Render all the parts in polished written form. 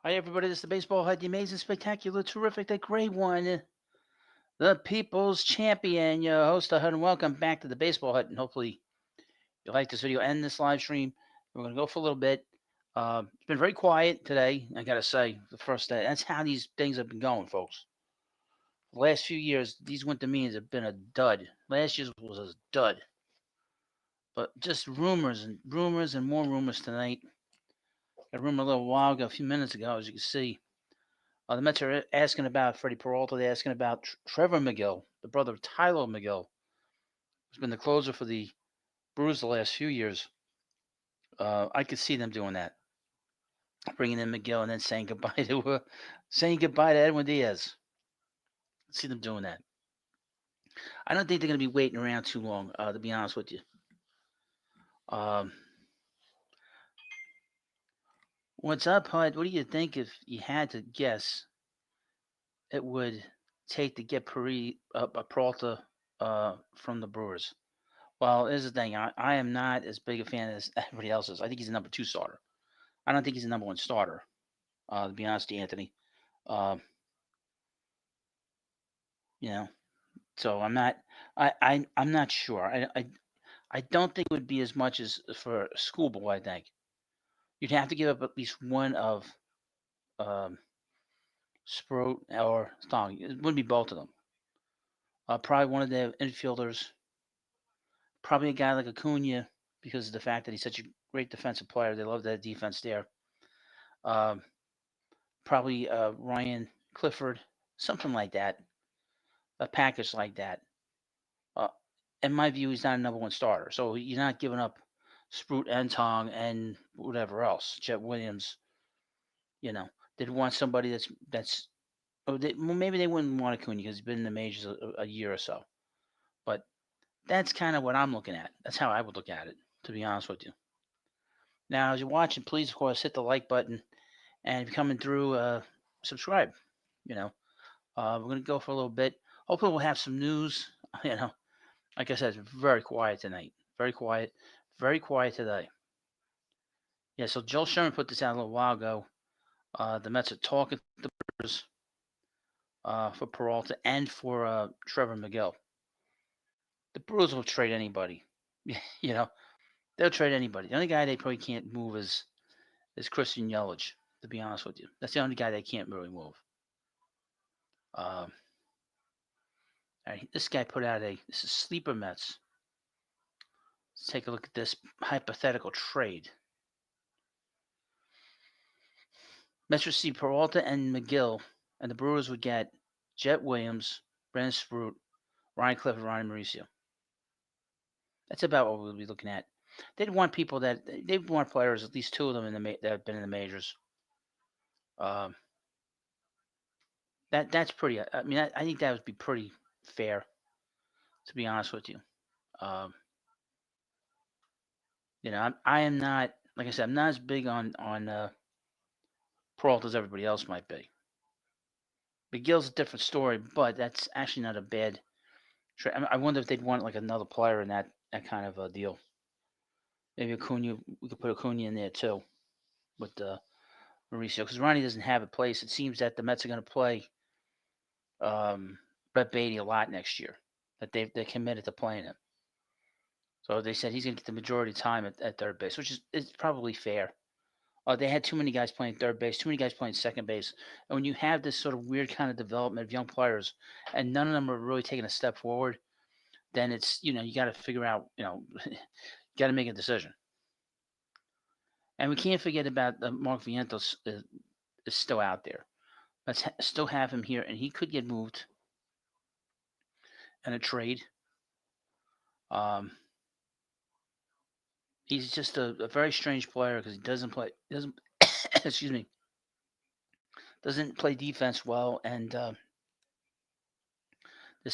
Hi, everybody. This is the Baseball Hut, the amazing, spectacular, terrific, the great one, the People's Champion, your host, the Hut, and welcome back to the Baseball Hut. And hopefully, you like this video and this live stream. We're going to go for a little bit. It's been very quiet today, I got to say, the first day. That's how these things have been going, folks. The last few years, these winter meetings have been a dud. Last year's was a dud. But just rumors and more rumors tonight. A rumor a little while ago, a few minutes ago, as you can see. The Mets are asking about Freddie Peralta. They're asking about Trevor Megill, the brother of Tyler Megill, who's been the closer for the Brewers the last few years. I could see them doing that, bringing in Megill and then saying goodbye to Edwin Diaz. See them doing that. I don't think they're going to be waiting around too long. To be honest with you. Um, what's up, Hud? What do you think if you had to guess? It would take to get Peralta from the Brewers. Well, here's the thing. I am not as big a fan as everybody else is. I think he's a number two starter. I don't think he's a number one starter. To be honest, to Anthony. Uh, you know, so I'm not. I'm not sure. I don't think it would be as much as for Schoolboy. I think you'd have to give up at least one of um, Sproat or Stong. It wouldn't be both of them. Probably one of the infielders. Probably a guy like Acuna because of the fact that he's such a great defensive player. They love that defense there. Um, Probably Ryan Clifford, something like that, a package like that. Uh, in my view, he's not a number one starter, so you're not giving up Sprout and Tong and whatever else. Jet Williams, you know, they'd want somebody that's. Well, maybe they wouldn't want Acuna because he's been in the majors a year or so. But that's kind of what I'm looking at. That's how I would look at it, to be honest with you. Now, as you're watching, please, of course, hit the like button, and if you're coming through, subscribe. You know, we're going to go for a little bit. Hopefully, we'll have some news. You know, like I said, it's very quiet tonight. Very quiet. Very quiet today. Yeah, so Joel Sherman put this out a little while ago. The Mets are talking to the Brewers for Peralta and for Trevor Megill. The Brewers will trade anybody. You know, they'll trade anybody. The only guy they probably can't move is Christian Yelich, to be honest with you. That's the only guy they can't really move. Um, this guy put out this is Sleeper Mets. Let's take a look at this hypothetical trade. Mets receive Peralta and Megill, and the Brewers would get Jet Williams, Brandon Sprout, Ryan Clifford, Ronnie Mauricio. That's about what we'll be looking at. They'd want people they'd want players, at least two of them that have been in the majors. Um, that's pretty. I mean, I think that would be pretty fair, to be honest with you. Um, I am not, like I said, I'm not as big on Peralta as everybody else might be. McGill's a different story, but that's actually not a bad trade. I wonder if they'd want like another player in that kind of a deal. Maybe Acuna, we could put Acuna in there too with Mauricio because Ronnie doesn't have a place. It seems that the Mets are going to play Brett Beatty a lot next year. That they're committed to playing him. So they said he's going to get the majority of time at third base, which is probably fair. They had too many guys playing third base, too many guys playing second base. And when you have this sort of weird kind of development of young players, and none of them are really taking a step forward, then it's you got to figure out you got to make a decision. And we can't forget about Mark Vientos is still out there. Let's still have him here, and he could get moved in a trade. Um, he's just a very strange player because he doesn't play doesn't excuse me doesn't play defense well, and there's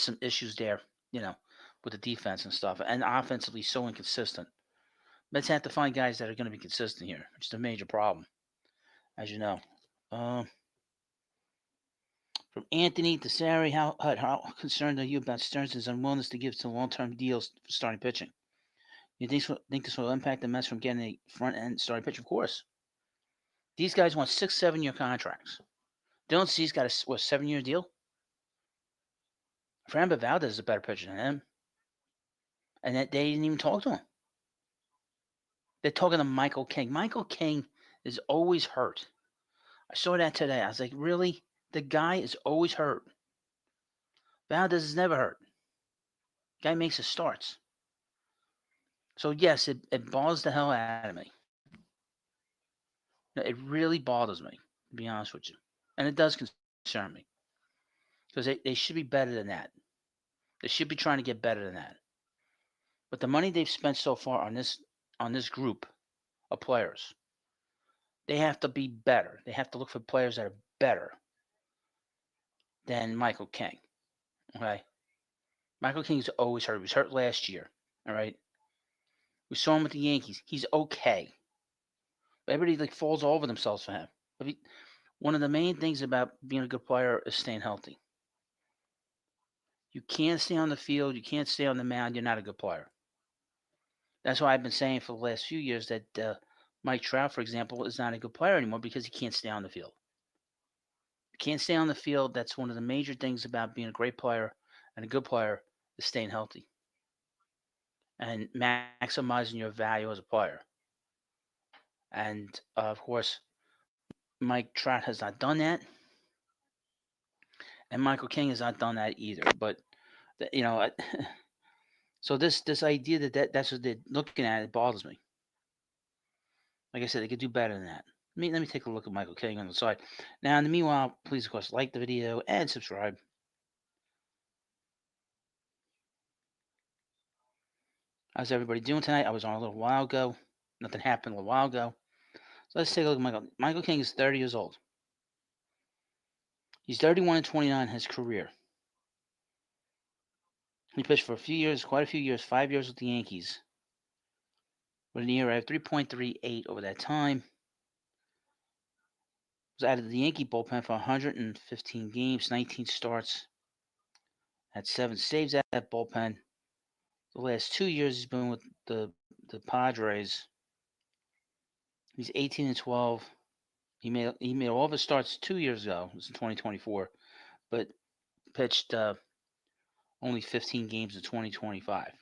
some issues there, you know, with the defense and stuff, and offensively so inconsistent. Mets have to find guys that are going to be consistent here, which is a major problem, as you know. Um, from Anthony to Sari, how concerned are you about Stearns' unwillingness to give to long-term deals for starting pitching? You think this will impact the Mets from getting a front-end starting pitcher? Of course. These guys want 6, 7-year contracts. Dylan Cease's got a 7-year deal. Framber Valdez is a better pitcher than him, and that they didn't even talk to him. They're talking to Michael King. Michael King is always hurt. I saw that today. I was like, really? The guy is always hurt. Valdez is never hurt. Guy makes his starts. So yes, it bothers the hell out of me. It really bothers me, to be honest with you. And it does concern me. Because they should be better than that. They should be trying to get better than that. But the money they've spent so far on this group of players, they have to be better. They have to look for players that are better than Michael King. Okay? Michael King's always hurt. He was hurt last year. All right? We saw him with the Yankees. He's okay. Everybody falls all over themselves for him. One of the main things about being a good player is staying healthy. You can't stay on the field. You can't stay on the mound. You're not a good player. That's why I've been saying for the last few years that Mike Trout, for example, is not a good player anymore because he can't stay on the field. You can't stay on the field. That's one of the major things about being a great player and a good player is staying healthy and maximizing your value as a player. And of course, Mike Trout has not done that, and Michael King has not done that either. But so this idea that's what they're looking at, it bothers me. Like I said, they could do better than that. Let me take a look at Michael King on the side. Now, in the meanwhile, please, of course, like the video and subscribe. How's everybody doing tonight? I was on a little while ago. Nothing happened a little while ago. So let's take a look at Michael. Michael King is 30 years old. He's 31 and 29 in his career. He pitched for quite a few years, 5 years with the Yankees. With an ERA of 3.38 over that time. Was out of the Yankee bullpen for 115 games, 19 starts. Had 7 saves at that bullpen. The last 2 years he's been with the Padres. He's 18 and 12. He made all of his starts 2 years ago. It was in 2024, but pitched only 15 games in 2025.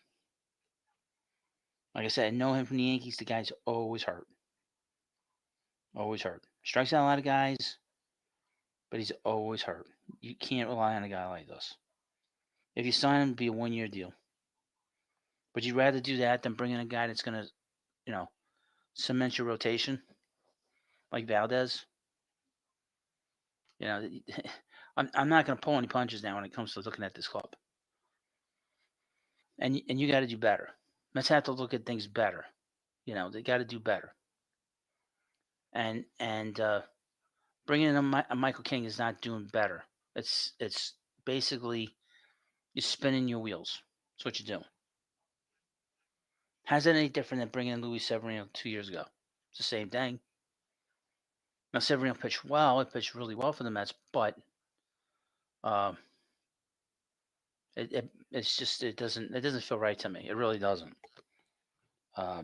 Like I said, I know him from the Yankees. The guy's always hurt. Always hurt. Strikes out a lot of guys, but he's always hurt. You can't rely on a guy like this. If you sign him, it'd be a 1-year deal. Would you rather do that than bring in a guy that's going to, cement your rotation like Valdez? I'm not going to pull any punches now when it comes to looking at this club. And you got to do better. Let's have to look at things better. They got to do better. And bringing in a Michael King is not doing better. It's basically you're spinning your wheels. That's what you're doing. How's that any different than bringing in Luis Severino 2 years ago? It's the same thing. Now Severino pitched well. It pitched really well for the Mets, but it's just it doesn't feel right to me. It really doesn't.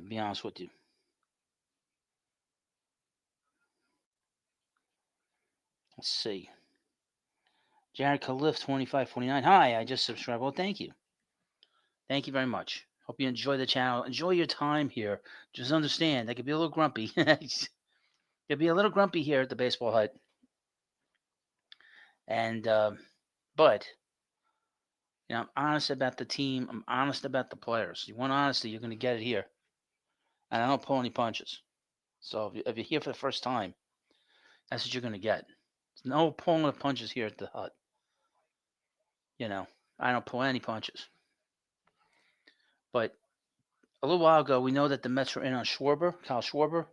Be honest with you. Let's see. Jared Califf 2549. Hi, I just subscribed. Well, thank you. Thank you very much. Hope you enjoy the channel. Enjoy your time here. Just understand, I could be a little grumpy. Could be a little grumpy here at the baseball hut. And but I'm honest about the team. I'm honest about the players. You want honesty, you're going to get it here. And I don't pull any punches. So if you're here for the first time, that's what you're going to get. There's no pulling of punches here at the hut. I don't pull any punches. But a little while ago, we know that the Mets were in on Schwarber, Kyle Schwarber.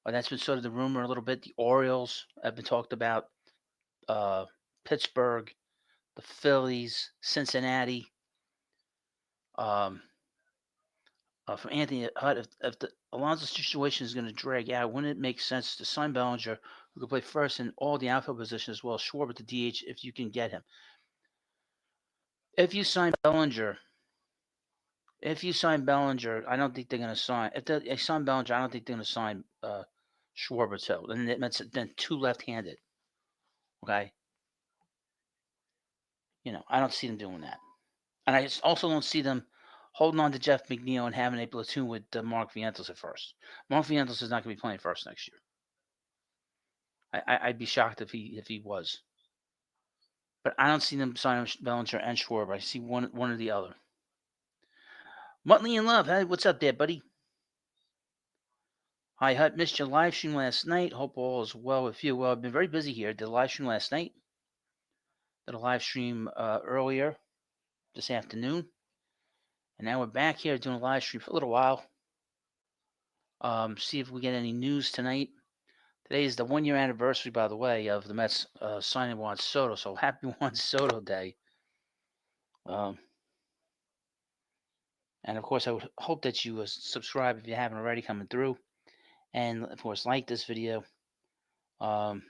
That's been sort of the rumor a little bit. The Orioles have been talked about. Pittsburgh, the Phillies, Cincinnati. From Anthony Hutt, if the Alonso situation is going to drag out, wouldn't it make sense to sign Bellinger, who could play first in all the outfield positions, as well as Schwarber to DH if you can get him? If you sign Bellinger, I don't think they're going to sign. If they sign Bellinger, I don't think they're going to sign Schwarber too. And then two left-handed. Okay, I don't see them doing that, and I also don't see them holding on to Jeff McNeil and having a platoon with Mark Vientos at first. Mark Vientos is not going to be playing first next year. I'd be shocked if he was, but I don't see them signing Bellinger and Schwarber. I see one or the other. Muttley in Love, hey, what's up there, buddy? Hi, Hut. Missed your live stream last night. Hope all is well with you. Well, I've been very busy here. Did a live stream last night. Did a live stream earlier this afternoon. And now we're back here doing a live stream for a little while. See if we get any news tonight. Today is the 1-year anniversary, by the way, of the Mets signing Juan Soto. So happy Juan Soto Day. And of course, I would hope that you subscribe if you haven't already coming through. And of course, like this video. Like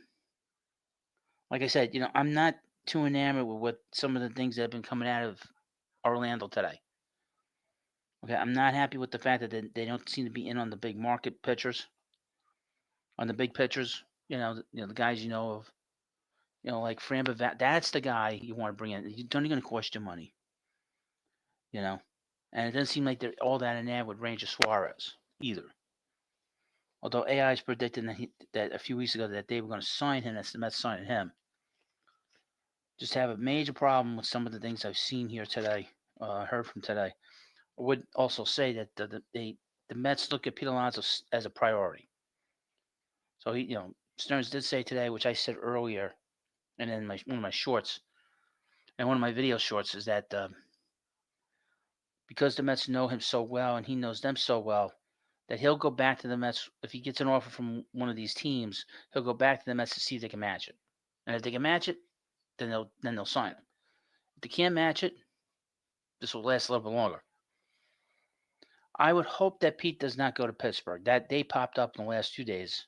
I said, I'm not too enamored with what some of the things that have been coming out of Orlando today. Okay, I'm not happy with the fact that they don't seem to be in on the big market pitchers. On the big pitchers, the guys of, like Framber. That's the guy you want to bring in. You're only going to cost you money, and it doesn't seem like they're all that enamored with Ranger Suarez either. Although AI is predicting that a few weeks ago that they were going to sign him, that's the Mets signing him. Just have a major problem with some of the things I've seen here today, heard from today. I would also say that the Mets look at Pete Alonso as a priority. So Stearns did say today, which I said earlier, and in one of my shorts, and one of my video shorts, is that because the Mets know him so well and he knows them so well, that he'll go back to the Mets if he gets an offer from one of these teams. He'll go back to the Mets to see if they can match it, and if they can match it, then they'll sign him. If they can't match it, this will last a little bit longer. I would hope that Pete does not go to Pittsburgh. That they popped up in the last 2 days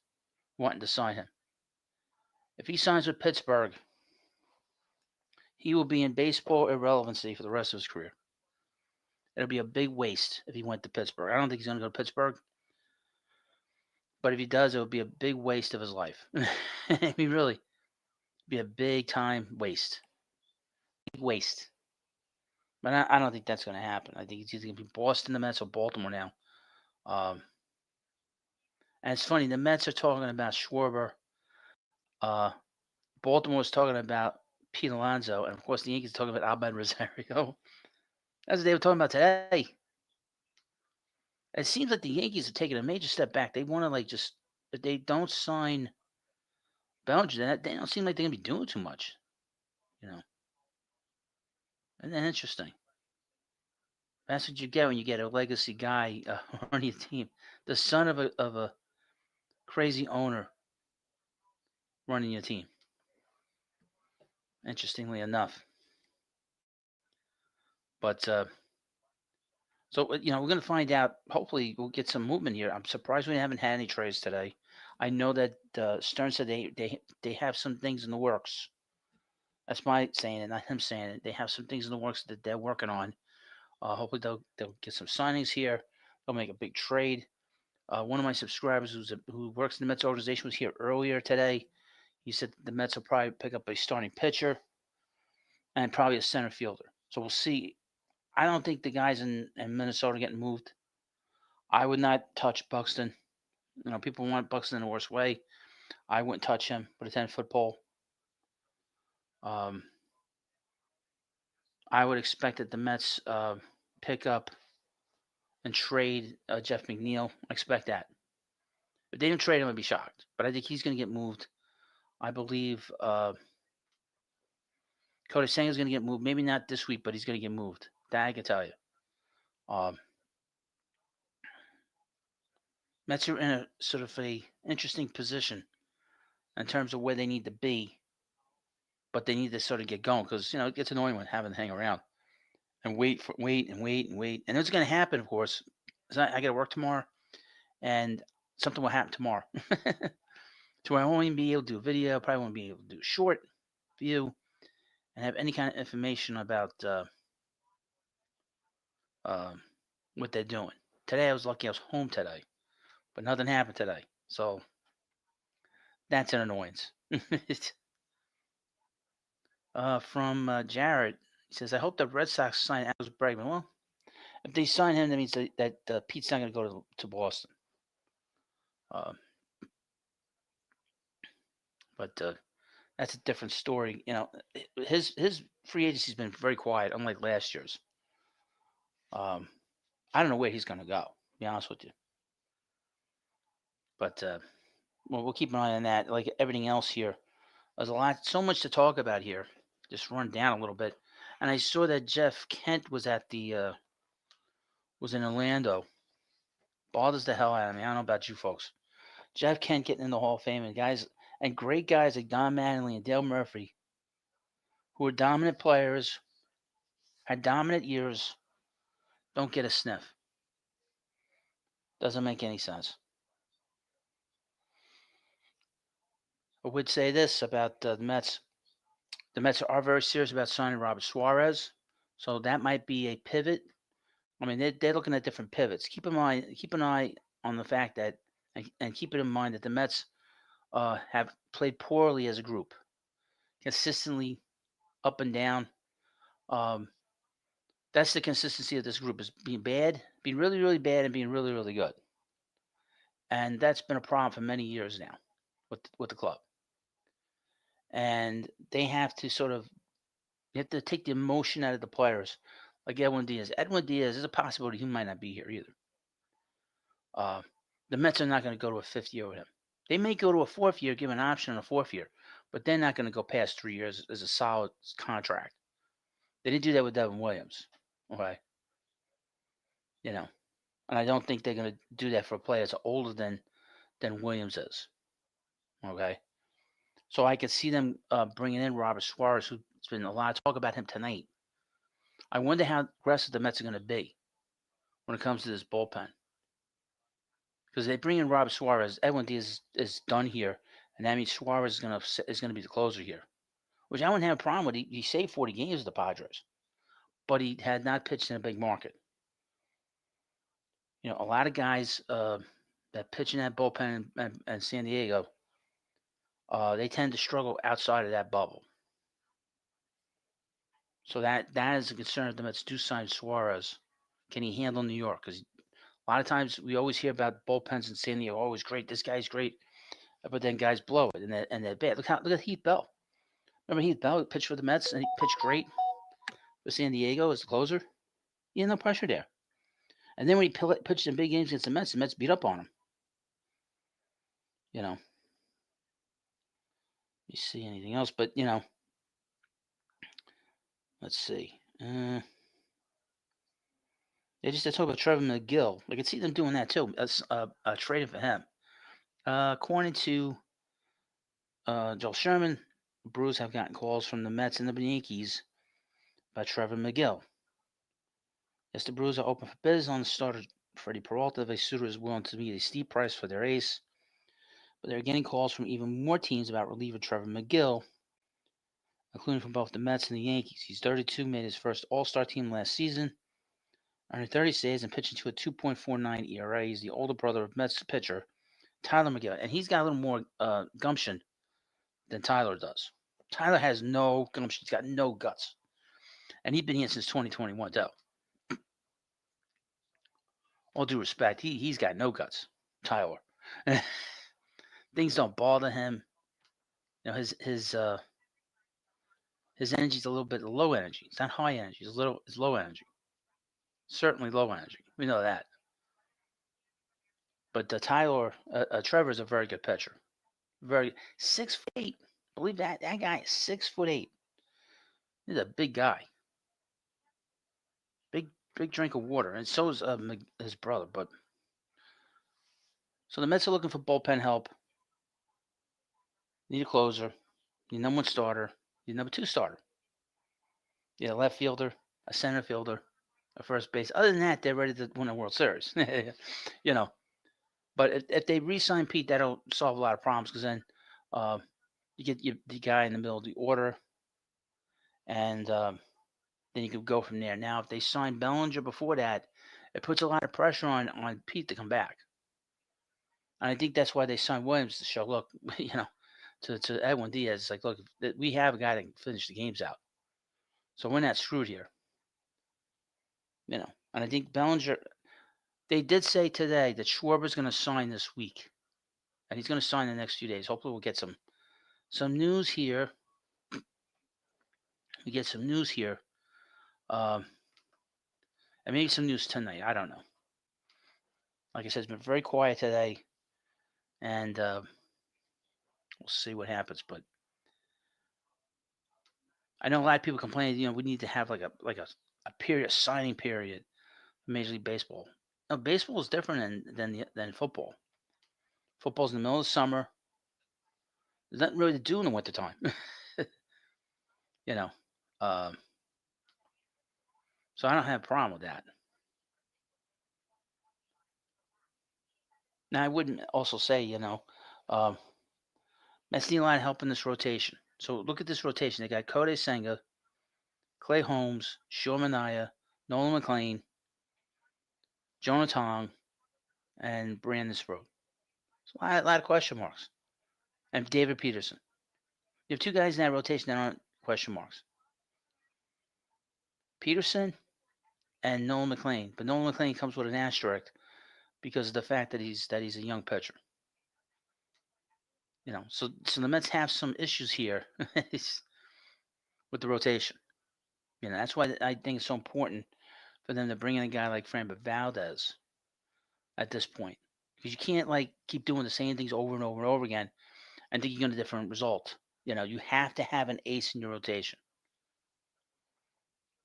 wanting to sign him. If he signs with Pittsburgh, he will be in baseball irrelevancy for the rest of his career. It'll be a big waste if he went to Pittsburgh. I don't think he's going to go to Pittsburgh. But if he does, it would be a big waste of his life. I mean, really, be a big time waste. Big waste. But I don't think that's going to happen. I think it's either going to be Boston, the Mets, or Baltimore now. And it's funny, the Mets are talking about Schwarber. Baltimore was talking about Pete Alonso. And, of course, the Yankees are talking about Albert Rosario. That's what they were talking about today. It seems like the Yankees are taking a major step back. They want to, if they don't sign Bellinger, they don't seem like they're going to be doing too much. Isn't that interesting? That's what you get when you get a legacy guy on your team. The son of a crazy owner running your team. Interestingly enough. But, so, we're going to find out. Hopefully, we'll get some movement here. I'm surprised we haven't had any trades today. I know that Stern said they have some things in the works. That's my saying it, not him saying it. They have some things in the works that they're working on. Hopefully, they'll get some signings here. They'll make a big trade. One of my subscribers who works in the Mets organization was here earlier today. He said the Mets will probably pick up a starting pitcher and probably a center fielder. So we'll see. I don't think the guys in Minnesota are getting moved. I would not touch Buxton. People want Buxton in the worst way. I wouldn't touch him with a 10-foot pole. I would expect that the Mets pick up and trade Jeff McNeil. I expect that. If they didn't trade him, I'd be shocked. But I think he's going to get moved. I believe Cody is going to get moved. Maybe not this week, but he's going to get moved. That I can tell you. Mets are in a sort of a interesting position in terms of where they need to be, but they need to sort of get going because it gets annoying when having to hang around and wait, and it's going to happen, of course. I got to work tomorrow, and something will happen tomorrow. So I won't even be able to do a video. Probably won't be able to do a short view and have any kind of information about what they're doing. Today I was lucky I was home today, but nothing happened today. So That's an annoyance. From Jared, he says, "I hope the Red Sox sign Alex Bregman." Well, if they sign him, that means that Pete's not going to go to Boston. Uh, but that's a different story. His free agency's been very quiet, unlike last year's. I don't know where he's going to go. To be honest with you, but well, we'll keep an eye on that. Like everything else here, there's so much to talk about here. Just run down a little bit, and I saw that Jeff Kent was at the was in Orlando. Bothers the hell out of me. I don't know about you folks. Jeff Kent getting in the Hall of Fame and great guys like Don Mattingly and Dale Murphy, who are dominant players, had dominant years, don't get a sniff. Doesn't make any sense. I would say this about the Mets. The Mets are very serious about signing Robert Suarez, so that might be a pivot. I mean, they're looking at different pivots. Keep an eye on the fact that, and keep it in mind that the Mets have played poorly as a group, consistently up and down. Um, that's the consistency of this group is being bad, being really, really bad, and being really, really good. And that's been a problem for many years now with the club. And they have to you have to take the emotion out of the players, like Edwin Diaz. Edwin Diaz is a possibility he might not be here either. The Mets are not going to go to a fifth year with him. They may go to a fourth year, give an option on a fourth year, but they're not going to go past 3 years as a solid contract. They didn't do that with Devin Williams. Okay. And I don't think they're going to do that for a player that's older than Williams is. Okay. So I could see them bringing in Robert Suarez, who's been a lot of talk about him tonight. I wonder how aggressive the Mets are going to be when it comes to this bullpen. Because they bring in Robert Suarez, Edwin Diaz is done here, and that means Suarez is gonna be the closer here, which I wouldn't have a problem with. He saved 40 games with the Padres, but he had not pitched in a big market. A lot of guys that pitch in that bullpen in San Diego, they tend to struggle outside of that bubble. So that is a concern if the Mets do sign Suarez. Can he handle New York? Because a lot of times we always hear about bullpens in San Diego. Always great. This guy's great. But then guys blow it and they're bad. Look at Heath Bell. Remember Heath Bell pitched for the Mets and he pitched great for San Diego as the closer. He had no pressure there. And then when he pitched in big games against the Mets beat up on him. Let me see anything else, but let's see. They talk about Trevor Megill. I could see them doing that too. Trading for him. According to Joel Sherman, the Brewers have gotten calls from the Mets and the Yankees about Trevor Megill. Yes, the Brewers are open for bids on the starter Freddie Peralta if a suitor is willing to meet a steep price for their ace. But they're getting calls from even more teams about reliever Trevor Megill, including from both the Mets and the Yankees. He's 32, made his first All-Star team last season, earning 30 saves and pitching to a 2.49 ERA. He's the older brother of Mets pitcher Tyler Megill, and he's got a little more gumption than Tyler does. Tyler has no gumption. He's got no guts. And he's been here since 2021, though. All due respect, he's got no guts, Tyler. Things don't bother him. His energy's a little bit low energy. It's not high energy. It's low energy. Certainly low energy. We know that. But Tyler, Trevor is a very good pitcher. 6'8". Believe that guy is 6'8". He's a big guy. Big drink of water, and so is his brother. But so the Mets are looking for bullpen help. Need a closer. Need number one starter. Need number two starter. Need a left fielder, a center fielder, a first base. Other than that, they're ready to win a World Series. But if they re-sign Pete, that'll solve a lot of problems because then you get the guy in the middle of the order, and then you could go from there. Now, if they sign Bellinger before that, it puts a lot of pressure on Pete to come back. And I think that's why they signed Williams to show, look, to Edwin Diaz. It's like, look, we have a guy that can finish the games out, so we're not screwed here. And I think Bellinger. They did say today that Schwarber's going to sign this week, and he's going to sign in the next few days. Hopefully, we'll get some news here. We get some news here, and maybe some news tonight. I don't know. Like I said, it's been very quiet today, and we'll see what happens. But I know a lot of people complain. We need to have like a period, a signing period, for Major League Baseball. No, baseball is different than football. Football's in the middle of the summer. There's nothing really to do in the wintertime. you know, um, so I don't have a problem with that. Now I wouldn't also say, Mets need a lot of help in this rotation. So look at this rotation. They got Cody Senga, Clay Holmes, Shaw Mania, Nolan McLean, Jonah Tong, and Brandon Sproat. So a lot of question marks. And David Peterson. You have two guys in that rotation that aren't question marks. Peterson and Nolan McLean. But Nolan McLean comes with an asterisk because of the fact that he's a young pitcher. So the Mets have some issues here with the rotation. That's why I think it's so important for them to bring in a guy like Framber Valdez at this point, because you can't keep doing the same things over and over and over again and think you're going to get a different result. You have to have an ace in your rotation.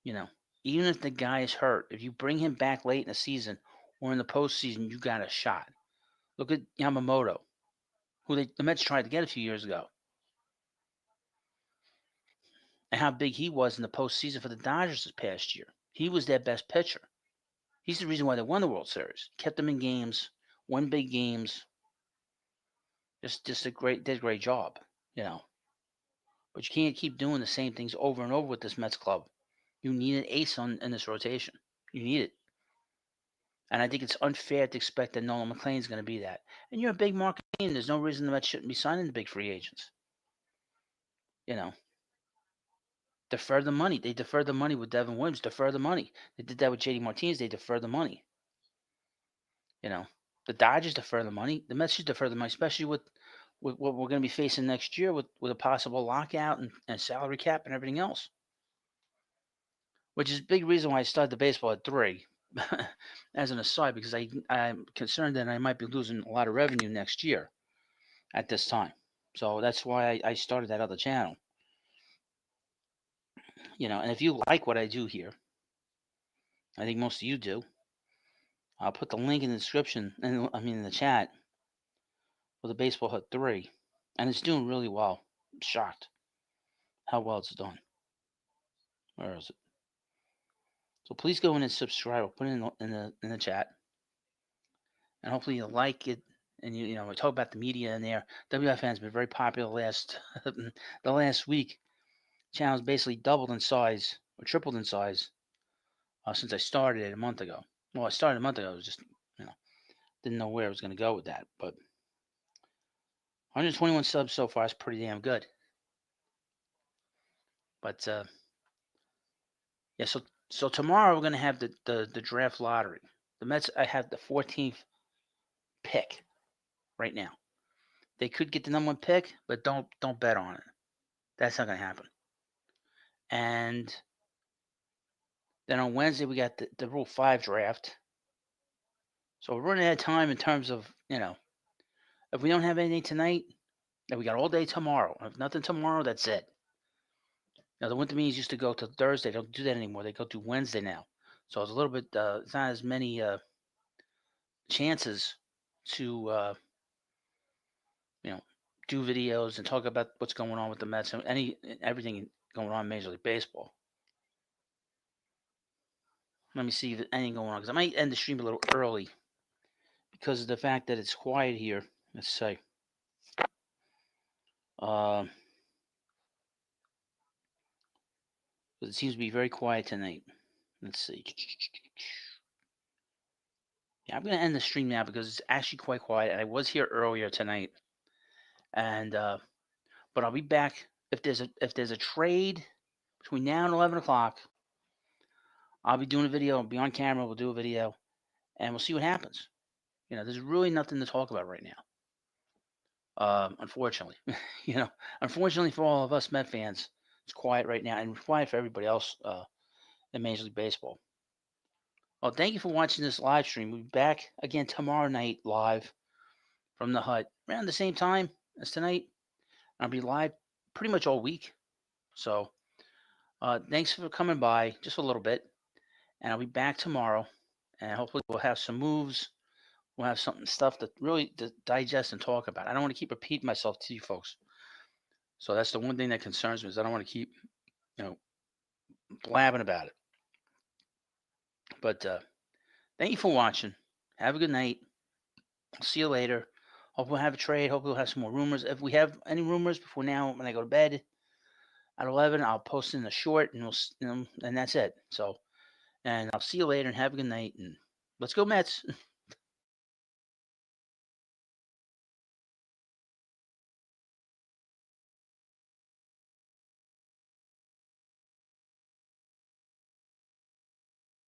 Even if the guy is hurt, if you bring him back late in the season or in the postseason, you got a shot. Look at Yamamoto, who the Mets tried to get a few years ago, and how big he was in the postseason for the Dodgers this past year. He was their best pitcher. He's the reason why they won the World Series. Kept them in games, won big games. Just did a great job, But you can't keep doing the same things over and over with this Mets club. You need an ace in this rotation. You need it. And I think it's unfair to expect that Nolan McLean is going to be that. And you're a big market team. There's no reason the Mets shouldn't be signing the big free agents. Defer the money. They deferred the money with Devin Williams. Defer the money. They did that with JD Martinez. They defer the money. The Dodgers defer the money. The Mets should defer the money, especially with what we're going to be facing next year with a possible lockout and salary cap and everything else. Which is a big reason why I started the baseball at 3, as an aside, because I'm concerned that I might be losing a lot of revenue next year at this time. So that's why I started that other channel. And if you like what I do here, I think most of you do, I'll put the link in the description, in the chat, for the Baseball Hut 3. And it's doing really well. I'm shocked how well it's done. Where is it? So please go in and subscribe. I'll put it in the chat. And hopefully you like it. And we talk about the media in there. WFN's been very popular the last week. Channel's basically doubled in size or tripled in size since I started it a month ago. Well, I started a month ago. I was just didn't know where I was going to go with that. But 121 subs so far is pretty damn good. But yeah, so tomorrow we're going to have the draft lottery. The Mets, I have the 14th pick right now. They could get the number 1 pick, but don't bet on it. That's not going to happen. And then on Wednesday we got the Rule 5 draft. So we're running out of time in terms of, if we don't have anything tonight, then we got all day tomorrow. If nothing tomorrow, that's it. Now the winter meetings used to go to Thursday. They don't do that anymore. They go to Wednesday now. So it's a little bit. It's not as many chances to do videos and talk about what's going on with the Mets and everything going on in Major League Baseball. Let me see if anything going on, because I might end the stream a little early because of the fact that it's quiet here. Let's say. But it seems to be very quiet tonight. Let's see. Yeah, I'm going to end the stream now because it's actually quite quiet. And I was here earlier tonight. And But I'll be back if there's a trade between now and 11 o'clock. I'll be doing a video. I'll be on camera. We'll do a video, and we'll see what happens. There's really nothing to talk about right now. Unfortunately, unfortunately for all of us Met fans, it's quiet right now, and quiet for everybody else in Major League Baseball. Well, thank you for watching this live stream. We'll be back again tomorrow night live from the hut around the same time as tonight. I'll be live pretty much all week. So thanks for coming by just a little bit. And I'll be back tomorrow. And hopefully we'll have some moves. We'll have stuff to really digest and talk about. I don't want to keep repeating myself to you folks. So that's the one thing that concerns me is I don't want to keep, blabbing about it. But thank you for watching. Have a good night. I'll see you later. Hope we'll have a trade. Hope we'll have some more rumors. If we have any rumors before now, when I go to bed at 11, I'll post in the short, and and that's it. So, and I'll see you later, and have a good night. And let's go Mets.